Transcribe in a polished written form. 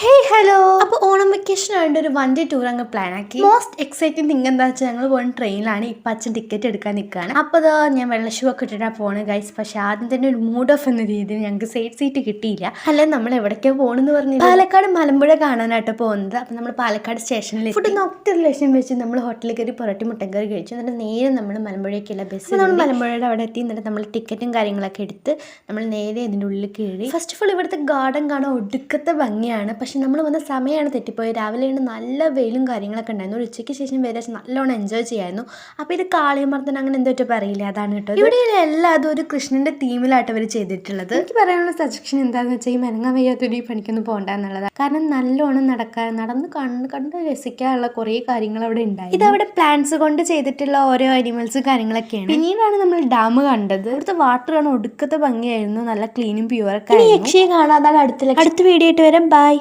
Hello. അപ്പോൾ Onam vacation ആയിട്ട് ഒരു വൺ ഡേ ടൂർ അങ്ങ് പ്ലാൻ ആക്കി. മോസ്റ്റ് എക്സൈറ്റിംഗ് തിങ് എന്താ വെച്ചാൽ ഞങ്ങൾ പോകുന്ന ട്രെയിനിലാണ്. ഇപ്പം അച്ഛൻ ടിക്കറ്റ് എടുക്കാൻ നിൽക്കുകയാണ്. അപ്പോൾ ഞാൻ വെള്ള ഷൂ ഒക്കെ ഇട്ടിട്ടാണ് പോകുന്നത് ഗൈസ്. പക്ഷെ ആദ്യം തന്നെ ഒരു മൂഡ് ഓഫ് എന്ന രീതിയിൽ ഞങ്ങൾക്ക് സൈഡ് സീറ്റ് കിട്ടിയില്ല. അല്ലെ നമ്മൾ എവിടേക്കാണ് പോകണമെന്ന് പറഞ്ഞു പാലക്കാട് മലമ്പുഴ കാണാനായിട്ട് പോകുന്നത്. അപ്പം നമ്മൾ പാലക്കാട് സ്റ്റേഷനിൽ ഫുഡ് ഒത്തിരി ലക്ഷ്യം വെച്ച് നമ്മൾ ഹോട്ടലിൽ കയറി പൊറോട്ടി മുട്ടൻ കറി കഴിച്ചു. എന്നിട്ട് നേരെ നമ്മൾ മലമ്പുഴയ്ക്കുള്ള ബസ് നമ്മൾ മലമ്പുഴയുടെ അവിടെ എത്തി. എന്നിട്ട് നമ്മൾ ടിക്കറ്റും കാര്യങ്ങളൊക്കെ എടുത്ത് നമ്മൾ നേരെ ഇതിൻ്റെ ഉള്ളിൽ കയറി. ഫസ്റ്റ് ഓഫ് ഓൾ ഇവിടുത്തെ ഗാർഡൻ കാണാൻ ഒടുക്കത്തെ ഭംഗിയാണ്. പക്ഷെ നമ്മൾ വന്ന സമയമാണ് തെറ്റിപ്പോയത്. രാവിലെയാണ് നല്ല വെയിലും കാര്യങ്ങളൊക്കെ ഉണ്ടായിരുന്നു. ഒരു ഉച്ചയ്ക്ക് ശേഷം വരെ നല്ലോണം എൻജോയ് ചെയ്യായിരുന്നു. അപ്പോൾ ഇത് കാളിയമർദ്ദനം അങ്ങനെ എന്തോ പറയില്ല, അതാണ് കേട്ടോ. ഇവിടെ എല്ലാതും ഒരു കൃഷ്ണൻ്റെ തീമിലായിട്ട് അവർ ചെയ്തിട്ടുള്ളത്. എനിക്ക് പറയാനുള്ള സജഷൻ എന്താണെന്ന് വെച്ചാൽ ഈ മെനങ്ങാൻ വയ്യാത്തൊരു ഈ പണിക്കൊന്നും പോകണ്ട എന്നുള്ളതാണ്. കാരണം നല്ലോണം നടന്ന് കണ്ട് രസിക്കാനുള്ള കുറേ കാര്യങ്ങൾ അവിടെ ഉണ്ടായി. ഇതവിടെ പ്ലാന്റ്സ് കൊണ്ട് ചെയ്തിട്ടുള്ള ഓരോ അനിമൽസ് കാര്യങ്ങളൊക്കെയാണ്. പിന്നീടാണ് നമ്മൾ ഡാം കണ്ടത്. ഇവിടുത്തെ വാട്ടർ ആണ് ഒടുക്കത്തെ ഭംഗിയായിരുന്നു. നല്ല ക്ലീനും പ്യുവർ ഒക്കെ. യക്ഷിയെ കാണാതാണ് അടുത്ത വീഡിയോ ആയിട്ട് വരാം. ബൈ.